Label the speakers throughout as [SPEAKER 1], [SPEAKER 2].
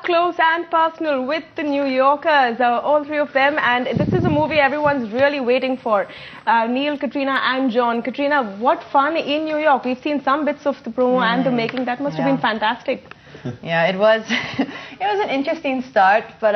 [SPEAKER 1] up close and personal with the New Yorkers, all three of them, and this is a movie everyone's really waiting for. Neil, Katrina and John. Katrina, what fun in New York. We've seen some bits of the promo and the making. That must have been fantastic.
[SPEAKER 2] Yeah, it was. It was an interesting start, but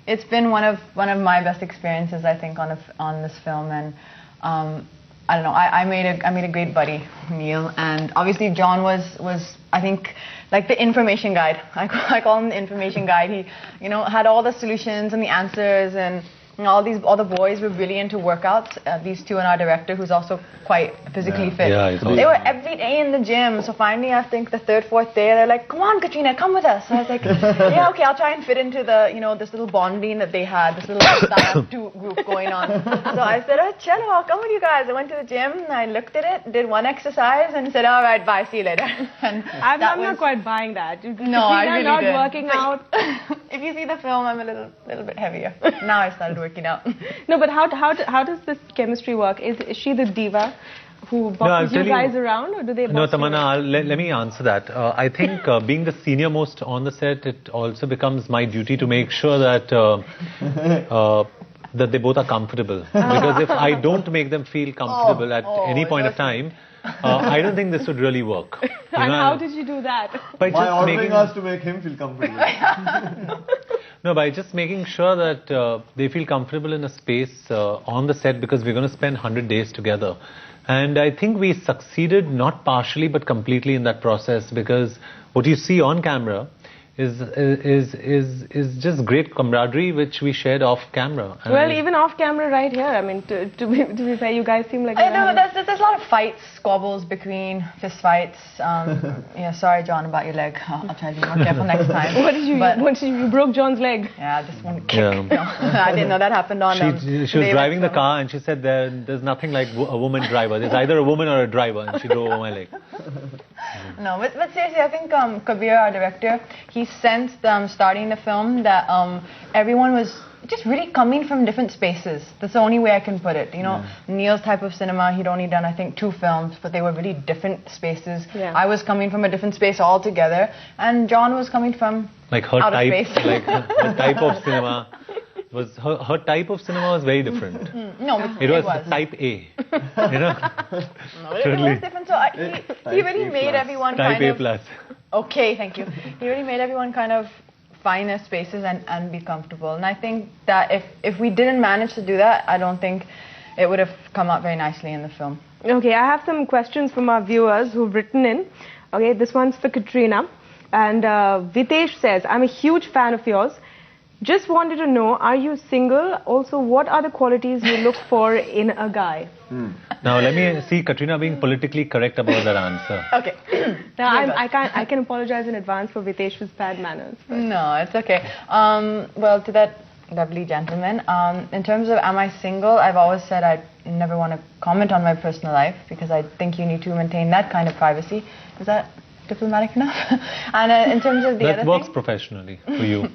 [SPEAKER 2] it's been one of my best experiences, I think, on this film. And I don't know, I made a great buddy, Neil, and obviously John was I think like the information guide. I call him the information guide. He, you know, had all the solutions and the answers, and all the boys were really into workouts. These two and our director, who's also quite physically fit.
[SPEAKER 3] Yeah,
[SPEAKER 2] they were every day in the gym. So finally, I think the third, fourth day, they're like, "Come on, Katrina, come with us." So I was like, "Yeah, okay, I'll try and fit into the, you know, this little bonding that they had, this little stand-up group going on." So I said, "Oh, chalo, I'll come with you guys." I went to the gym, and I looked at it, did one exercise, and said, "All right, bye, see you later." And
[SPEAKER 1] I'm not quite buying that.
[SPEAKER 2] No, I really
[SPEAKER 1] not
[SPEAKER 2] did.
[SPEAKER 1] working out.
[SPEAKER 2] If you see the film, I'm a little bit heavier. Now I started working out.
[SPEAKER 1] No, but how does this chemistry work? Is she the diva who bosses you guys around, or do they boss
[SPEAKER 3] No, Tamanna, let me answer that. I think being the senior most on the set, it also becomes my duty to make sure that that they both are comfortable. Because if I don't make them feel comfortable at any point of time, I don't think this would really work.
[SPEAKER 1] And how did you do that?
[SPEAKER 4] By ordering us to make him feel comfortable.
[SPEAKER 3] No, by just making sure that they feel comfortable in a space on the set, because we're going to spend 100 days together. And I think we succeeded not partially but completely in that process, because what you see on camera is just great camaraderie which we shared off camera. And
[SPEAKER 1] well, even off camera right here, I mean, to be fair, you guys seem like...
[SPEAKER 2] I know, there's a lot of fights, squabbles between, fist fights. Yeah, sorry, John, about your leg. I'll try to be more careful next time.
[SPEAKER 1] What did you broke John's leg?
[SPEAKER 2] Yeah, just one kick. Yeah. No, I didn't know that happened on...
[SPEAKER 3] She was driving the car, and she said there's nothing like a woman driver. There's either a woman or a driver, and she drove over my leg.
[SPEAKER 2] No, but seriously, I think Kabir, our director, he sensed starting the film that everyone was just really coming from different spaces. That's the only way I can put it. You know, Neil's type of cinema, he'd only done, I think, 2 films, but they were really different spaces. Yeah. I was coming from a different space altogether, and John was coming from
[SPEAKER 3] like her
[SPEAKER 2] out
[SPEAKER 3] type,
[SPEAKER 2] of space.
[SPEAKER 3] like her type of cinema. Her type of cinema was very different.
[SPEAKER 2] No,
[SPEAKER 3] it was type A. You know?
[SPEAKER 2] No, it was different. So he really made everyone
[SPEAKER 3] type
[SPEAKER 2] kind
[SPEAKER 3] A
[SPEAKER 2] of...
[SPEAKER 3] plus.
[SPEAKER 2] Okay, thank you. He really made everyone kind of find their spaces and be comfortable. And I think that if we didn't manage to do that, I don't think it would have come out very nicely in the film.
[SPEAKER 1] Okay, I have some questions from our viewers who've written in. Okay, this one's for Katrina. And Vitesh says, I'm a huge fan of yours. Just wanted to know, are you single? Also, what are the qualities you look for in a guy?
[SPEAKER 3] Now, let me see Katrina being politically correct about that answer.
[SPEAKER 2] Okay.
[SPEAKER 1] Now, I can apologize in advance for Vitesh's bad manners. But.
[SPEAKER 2] No, it's okay. Well, to that lovely gentleman, in terms of am I single, I've always said I never want to comment on my personal life, because I think you need to maintain that kind of privacy. Is that diplomatic enough? And in terms of the other
[SPEAKER 3] that works
[SPEAKER 2] thing,
[SPEAKER 3] professionally for you.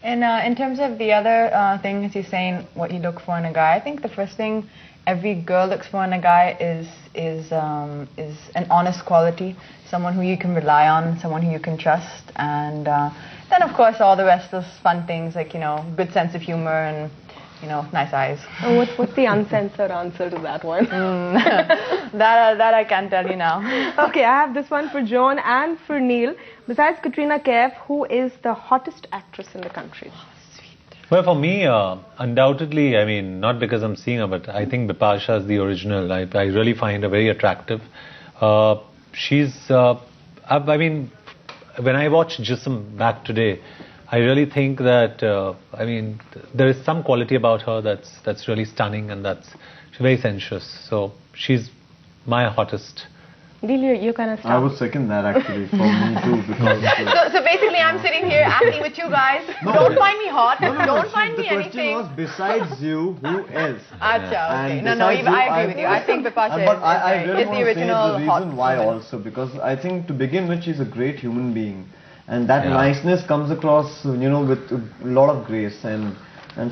[SPEAKER 2] In terms of the other thing, as you're saying, what you look for in a guy, I think the first thing every girl looks for in a guy is an honest quality, someone who you can rely on, someone who you can trust, and then of course all the rest of fun things like, you know, good sense of humor and, you know, nice eyes.
[SPEAKER 1] Oh, what's the uncensored answer to that one?
[SPEAKER 2] That I can't tell you now.
[SPEAKER 1] Okay, I have this one for John and for Neil. Besides Katrina Kaif, who is the hottest actress in the country?
[SPEAKER 3] Well, for me, undoubtedly, I mean, not because I'm seeing her, but I think Bipasha is the original. I really find her very attractive. She's, I mean, when I watch Jism back today, I really think that, I mean, there is some quality about her that's really stunning, and she's very sensuous. So she's my hottest.
[SPEAKER 1] Neil, you're kind of stuck.
[SPEAKER 4] I would second that actually, for me too. Because,
[SPEAKER 2] so basically I'm sitting here acting with you guys.
[SPEAKER 4] No,
[SPEAKER 2] don't find me hot.
[SPEAKER 4] No,
[SPEAKER 2] don't find me anything.
[SPEAKER 4] The question was, besides you, who else?
[SPEAKER 2] Acha, okay.
[SPEAKER 4] And
[SPEAKER 2] No, I agree with you. I think Bipasha
[SPEAKER 4] I really
[SPEAKER 2] is
[SPEAKER 4] want
[SPEAKER 2] the
[SPEAKER 4] to say
[SPEAKER 2] original
[SPEAKER 4] the
[SPEAKER 2] hot
[SPEAKER 4] reason why
[SPEAKER 2] woman.
[SPEAKER 4] also, because I think to begin with, she's a great human being. And that niceness comes across, you know, with a lot of grace. And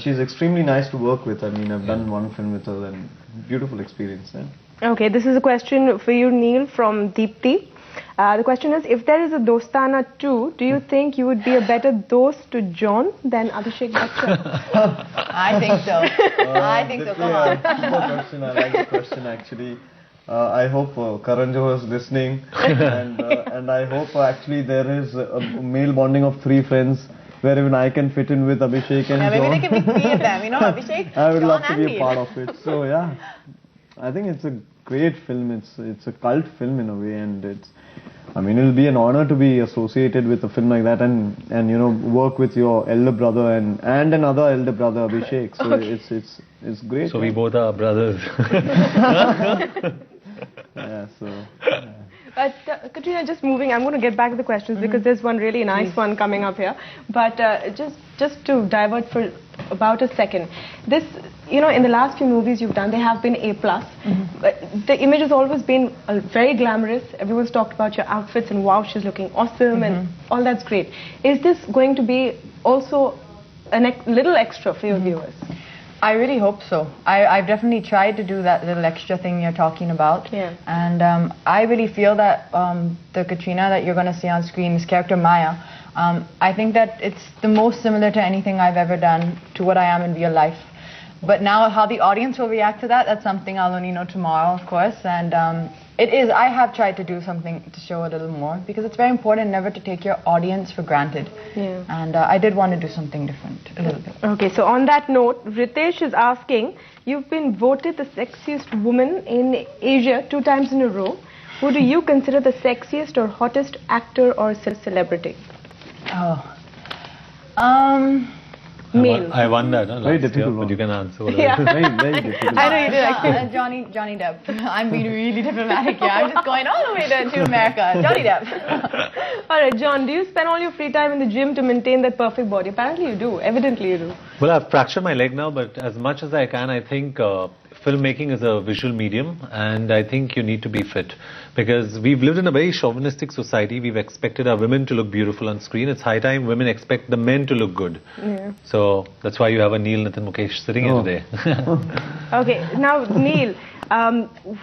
[SPEAKER 4] she's extremely nice to work with. I mean, I've done one film with her, and beautiful experience.
[SPEAKER 1] Okay, this is a question for you, Neil, from Deepthi. The question is, if there is a Dostana 2, do you think you would be a better dost to John than Abhishek Bachchan?
[SPEAKER 2] I think so. I think so. Come on.
[SPEAKER 4] Question. I like the question actually. I hope Karan Johar is listening, and I hope actually there is a male bonding of 3 friends where even I can fit in with Abhishek and
[SPEAKER 2] Yeah, maybe
[SPEAKER 4] John.
[SPEAKER 2] there can be 3 of them, you know, Abhishek,
[SPEAKER 4] I would
[SPEAKER 2] John
[SPEAKER 4] love to
[SPEAKER 2] and
[SPEAKER 4] be a part of it. So yeah, I think it's a great film. It's a cult film in a way, and it'll be an honor to be associated with a film like that, and you know, work with your elder brother and another elder brother, Abhishek. So it's great.
[SPEAKER 3] So we both are brothers.
[SPEAKER 4] Yeah. So.
[SPEAKER 1] But Katrina, just moving, I'm going to get back to the questions because there's one really nice one coming up here. But just to divert for about a second, this, you know, in the last few movies you've done, they have been A+. But the image has always been very glamorous. Everyone's talked about your outfits and wow, she's looking awesome and all that's great. Is this going to be also a little extra for your viewers?
[SPEAKER 2] I really hope so. I've definitely tried to do that little extra thing you're talking about.
[SPEAKER 1] Yeah.
[SPEAKER 2] And I really feel that the Katrina that you're going to see on screen, this character Maya, I think that it's the most similar to anything I've ever done to what I am in real life. But now how the audience will react to that, that's something I'll only know tomorrow, of course. And I have tried to do something to show a little more because it's very important never to take your audience for granted.
[SPEAKER 1] Yeah.
[SPEAKER 2] And I did want to do something different, a little bit.
[SPEAKER 1] Okay, so on that note, Ritesh is asking, you've been voted the sexiest woman in Asia 2 times in a row. Who do you consider the sexiest or hottest actor or celebrity?
[SPEAKER 2] Oh.
[SPEAKER 1] Male.
[SPEAKER 3] I won that
[SPEAKER 4] Very
[SPEAKER 3] last
[SPEAKER 4] difficult
[SPEAKER 3] year,
[SPEAKER 4] one.
[SPEAKER 3] but you can answer.
[SPEAKER 1] Yeah.
[SPEAKER 4] Very difficult.
[SPEAKER 2] I know you did actually. Johnny Depp. I'm being really diplomatic here. I'm just going all the way to America. Johnny Depp.
[SPEAKER 1] Alright, John, do you spend all your free time in the gym to maintain that perfect body? Apparently you do. Evidently you do.
[SPEAKER 3] Well, I've fractured my leg now, but as much as I can, I think filmmaking is a visual medium, and I think you need to be fit. Because we've lived in a very chauvinistic society. We've expected our women to look beautiful on screen. It's high time women expect the men to look good.
[SPEAKER 1] Yeah.
[SPEAKER 3] So that's why you have a Neil, Nitin, Mukesh sitting here today.
[SPEAKER 1] Okay, now Neil,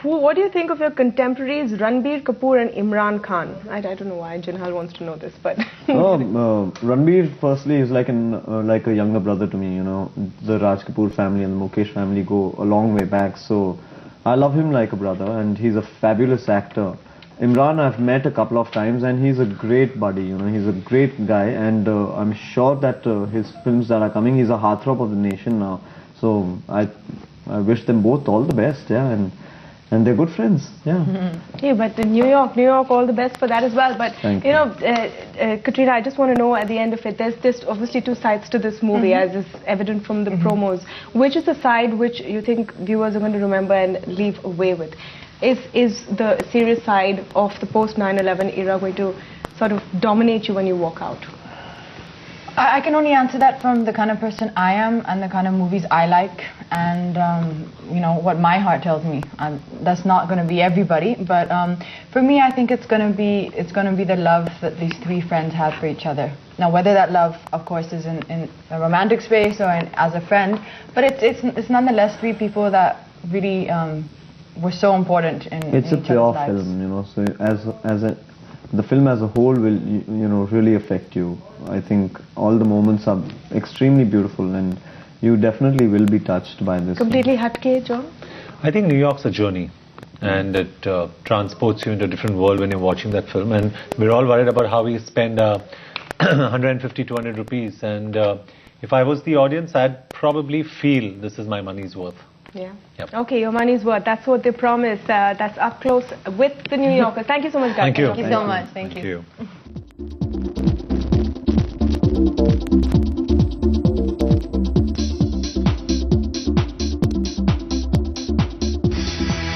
[SPEAKER 1] what do you think of your contemporaries Ranbir Kapoor and Imran Khan? I don't know why Jinhal wants to know this, but...
[SPEAKER 4] Ranbir firstly is like a younger brother to me, you know. The Raj Kapoor family and the Mukesh family go a long way back, so I love him like a brother, and he's a fabulous actor. Imran I've met a couple of times, and he's a great buddy, you know. He's a great guy, and I'm sure that his films that are coming, he's a heartthrob of the nation now. So I wish them both all the best, yeah, and they're good friends, yeah.
[SPEAKER 1] Okay, but in New York, all the best for that as well. But you know, Katrina, I just want to know at the end of it, there's obviously 2 sides to this movie, as is evident from the promos. Which is the side which you think viewers are going to remember and leave away with? Is the serious side of the post 9/11 era going to sort of dominate you when you walk out?
[SPEAKER 2] I can only answer that from the kind of person I am and the kind of movies I like, and you know what my heart tells me. That's not going to be everybody, but for me, I think it's going to be the love that these 3 friends have for each other. Now, whether that love, of course, is in a romantic space or as a friend, but it's nonetheless 3 people that really were so important in
[SPEAKER 4] It's a
[SPEAKER 2] each
[SPEAKER 4] pure
[SPEAKER 2] other's lives.
[SPEAKER 4] film, you know. So the film as a whole will, you know, really affect you. I think all the moments are extremely beautiful, and you definitely will be touched by this.
[SPEAKER 1] Completely hatke, John?
[SPEAKER 3] I think New York's a journey, and it transports you into a different world when you're watching that film. And we're all worried about how we spend 150, 200 rupees. And if I was the audience, I'd probably feel this is my money's worth.
[SPEAKER 1] Yeah.
[SPEAKER 3] Yep.
[SPEAKER 1] Okay, your money's worth. That's what they promise. That's up close with the New Yorkers. Thank you so much, guys.
[SPEAKER 3] Thank you.
[SPEAKER 2] Thank you so much. Thank you.
[SPEAKER 3] Thank you.